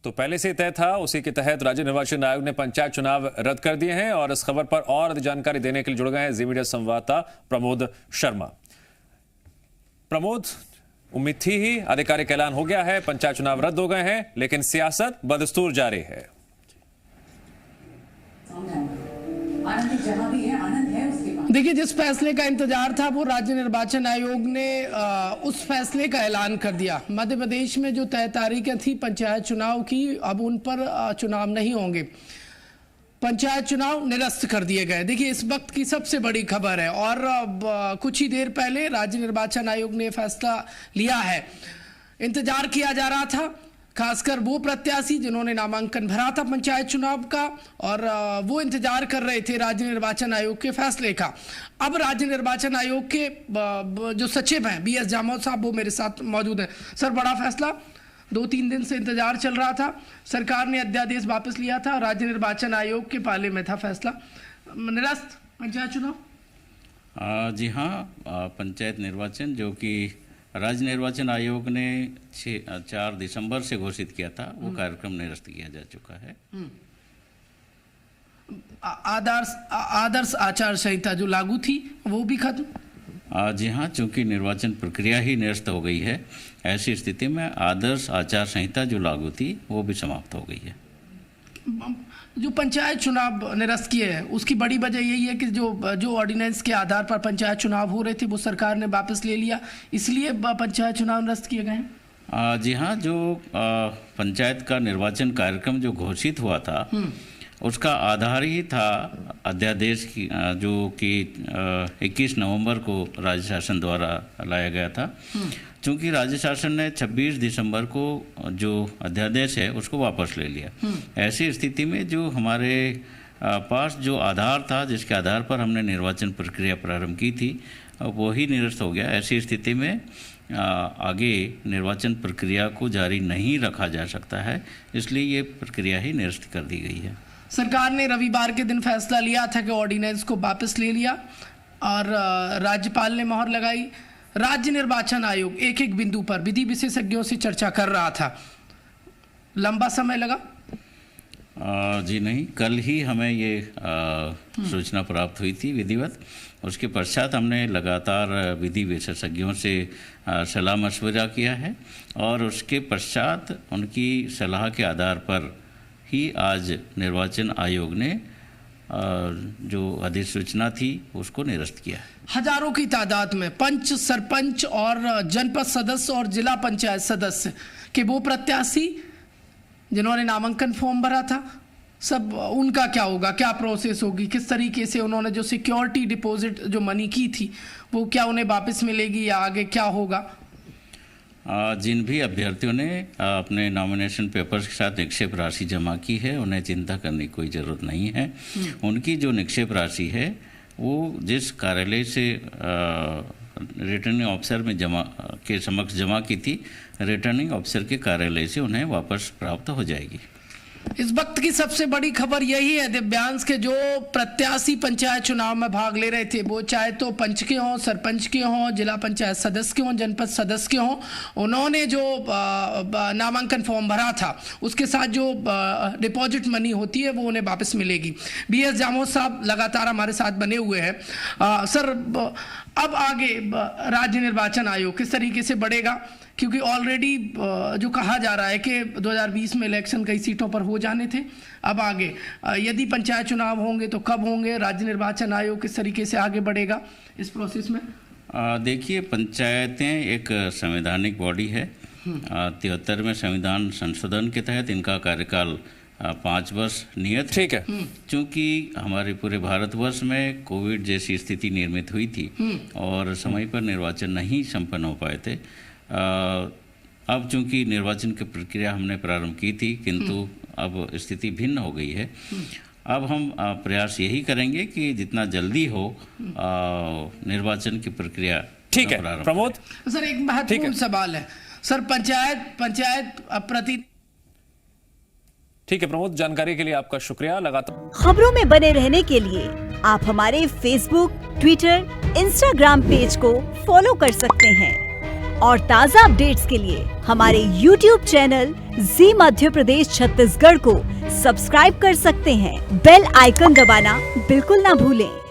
तो पहले से तय था, उसी के तहत राज्य निर्वाचन आयोग ने पंचायत चुनाव रद्द कर दिए हैं। और इस खबर पर और अधिक जानकारी देने के लिए जुड़ गए हैं जी मीडिया संवाददाता प्रमोद शर्मा। प्रमोद, उम्मीद थी ही, आधिकारिक ऐलान हो गया है, पंचायत चुनाव रद्द हो गए हैं, लेकिन सियासत बदस्तूर जारी है। देखिए, जिस फैसले का इंतजार था वो राज्य निर्वाचन आयोग ने उस फैसले का ऐलान कर दिया। मध्य प्रदेश में जो तय तारीखें थी पंचायत चुनाव की, अब उन पर चुनाव नहीं होंगे, पंचायत चुनाव निरस्त कर दिए गए। देखिए, इस वक्त की सबसे बड़ी खबर है और कुछ ही देर पहले राज्य निर्वाचन आयोग ने फैसला लिया है। इंतजार किया जा रहा था, खासकर वो प्रत्याशी जिन्होंने नामांकन भरा था पंचायत चुनाव का, और वो इंतजार कर रहे थे राज्य निर्वाचन आयोग के फैसले का। अब राज्य निर्वाचन आयोग के जो सचिव हैं BS जामोद साहब, वो मेरे साथ मौजूद हैं। सर, बड़ा फैसला, 2-3 दिन से इंतजार चल रहा था, सरकार ने अध्यादेश वापस लिया था, राज्य निर्वाचन आयोग के पाले में था फैसला, निरस्त पंचायत चुनाव। जी हाँ, पंचायत निर्वाचन जो कि राज्य निर्वाचन आयोग ने 4 दिसंबर से घोषित किया था, वो कार्यक्रम निरस्त किया जा चुका है। आदर्श आचार संहिता जो लागू थी वो भी खत्म। जी हाँ, चूंकि निर्वाचन प्रक्रिया ही निरस्त हो गई है, ऐसी स्थिति में आदर्श आचार संहिता जो लागू थी वो भी समाप्त हो गई है। जो पंचायत चुनाव निरस्त किए हैं उसकी बड़ी वजह यही है कि जो ऑर्डिनेंस के आधार पर पंचायत चुनाव हो रहे थे वो सरकार ने वापस ले लिया, इसलिए पंचायत चुनाव निरस्त किए गए हैं। जी हाँ, जो पंचायत का निर्वाचन कार्यक्रम जो घोषित हुआ था उसका आधार ही था अध्यादेश की, जो कि 21 नवंबर को राज्य शासन द्वारा लाया गया था। चूंकि राज्य शासन ने 26 दिसंबर को जो अध्यादेश है उसको वापस ले लिया, ऐसी स्थिति में जो हमारे पास जो आधार था, जिसके आधार पर हमने निर्वाचन प्रक्रिया प्रारंभ की थी, वो ही निरस्त हो गया। ऐसी स्थिति में आगे निर्वाचन प्रक्रिया को जारी नहीं रखा जा सकता है, इसलिए ये प्रक्रिया ही निरस्त कर दी गई है। सरकार ने रविवार के दिन फैसला लिया था कि ऑर्डिनेंस को वापस ले लिया और राज्यपाल ने मोहर लगाई। राज्य निर्वाचन आयोग एक एक बिंदु पर विधि विशेषज्ञों से चर्चा कर रहा था, लंबा समय लगा? जी नहीं, कल ही हमें ये सूचना प्राप्त हुई थी विधिवत। उसके पश्चात हमने लगातार विधि विशेषज्ञों से सलाह मशवरा किया है और उसके पश्चात उनकी सलाह के आधार पर ही आज निर्वाचन आयोग ने जो अधिसूचना थी उसको निरस्त किया है। हजारों की तादाद में पंच, सरपंच और जनपद सदस्य और जिला पंचायत सदस्य के वो प्रत्याशी जिन्होंने नामांकन फॉर्म भरा था, सब उनका क्या होगा, क्या प्रोसेस होगी, किस तरीके से उन्होंने जो सिक्योरिटी डिपॉजिट जो मनी की थी वो क्या उन्हें वापस मिलेगी या आगे क्या होगा? जिन भी अभ्यर्थियों ने अपने नॉमिनेशन पेपर्स के साथ निक्षेप राशि जमा की है, उन्हें चिंता करने की कोई ज़रूरत नहीं है। उनकी जो निक्षेप राशि है वो जिस कार्यालय से रिटर्निंग ऑफिसर में के समक्ष जमा की थी, रिटर्निंग ऑफिसर के कार्यालय से उन्हें वापस प्राप्त हो जाएगी। इस वक्त की सबसे बड़ी खबर यही है दिव्यांश के जो प्रत्याशी पंचायत चुनाव में भाग ले रहे थे, वो चाहे तो पंच के हों, सरपंच के हों, जिला पंचायत सदस्य के हों, जनपद सदस्य के हों, उन्होंने जो नामांकन फॉर्म भरा था उसके साथ जो डिपॉजिट मनी होती है वो उन्हें वापस मिलेगी। BS जामोद साहब लगातार हमारे साथ बने हुए हैं। सर, अब आगे राज्य निर्वाचन आयोग किस तरीके से बढ़ेगा, क्योंकि ऑलरेडी जो कहा जा रहा है कि 2020 में इलेक्शन कई सीटों पर हो जाने थे, अब आगे यदि पंचायत चुनाव होंगे तो कब होंगे, राज्य निर्वाचन आयोग किस तरीके से आगे बढ़ेगा इस प्रोसेस में? देखिए, पंचायतें एक संवैधानिक बॉडी है। 73वें संविधान संशोधन के तहत इनका कार्यकाल 5 वर्ष नियत है। ठीक है। चूँकि हमारे पूरे भारतवर्ष में कोविड जैसी स्थिति निर्मित हुई थी और समय पर निर्वाचन नहीं संपन्न हो पाए थे, अब चूंकि निर्वाचन की प्रक्रिया हमने प्रारंभ की थी, किंतु अब स्थिति भिन्न हो गई है। अब हम प्रयास यही करेंगे कि जितना जल्दी हो निर्वाचन की प्रक्रिया। ठीक है प्रमोद। सर, एक महत्वपूर्ण सवाल है सर, पंचायत प्रति। ठीक है प्रमोद, जानकारी के लिए आपका शुक्रिया। लगातार खबरों में बने रहने के लिए आप हमारे फेसबुक, ट्विटर, इंस्टाग्राम पेज को फॉलो कर सकते हैं और ताज़ा अपडेट्स के लिए हमारे YouTube चैनल जी मध्य प्रदेश छत्तीसगढ़ को सब्सक्राइब कर सकते हैं। बेल आइकन दबाना बिल्कुल ना भूलें।